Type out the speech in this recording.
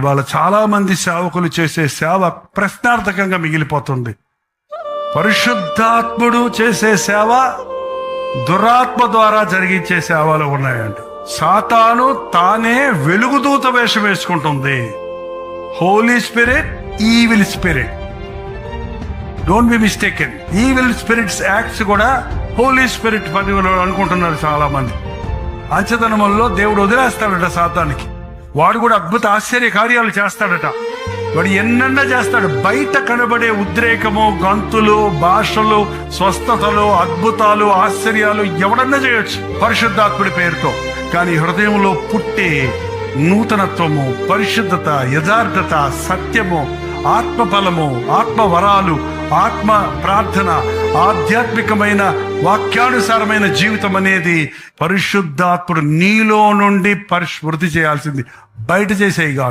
వాళ్ళ చాలా మంది సేవకులు చేసే సేవ ప్రశ్నార్థకంగా మిగిలిపోతుంది. పరిశుద్ధాత్ముడు చేసే సేవ దురాత్మ ద్వారా జరిగించే సేవలు ఉన్నాయండి. సాతాను తానే వెలుగుదూత వేషం వేసుకుంటుంది. Holy spirit, evil spirit. Don't be mistaken. Evil spirits acts కూడా హోలీ స్పిరిట్ పని అనుకుంటున్నారు చాలా మంది. అంచదనముల్లో దేవుడు వదిలేస్తాడట సాతానికి. వాడు కూడా అద్భుత ఆశ్చర్య కార్యాలు చేస్తాడట. వాడు ఎన్నన్నా చేస్తాడు. బయట కనబడే ఉద్రేకము, గంతులు, భాషలు, స్వస్థతలు, అద్భుతాలు, ఆశ్చర్యాలు ఎవడన్నా చేయొచ్చు పరిశుద్ధాత్ముడి పేరుతో. కానీ హృదయంలో పుట్టే నూతనత్వము, పరిశుద్ధత, యథార్థత, సత్యము, ఆత్మఫలము, ఆత్మవరాలు, ఆత్మ ప్రార్థన, ఆధ్యాత్మికమైన వాక్యానుసారమైన జీవితం అనేది పరిశుద్ధాత్ముడు నీలో నుండి పరిస్మృతి చేయాల్సింది. బయట చేసేయి కాదు.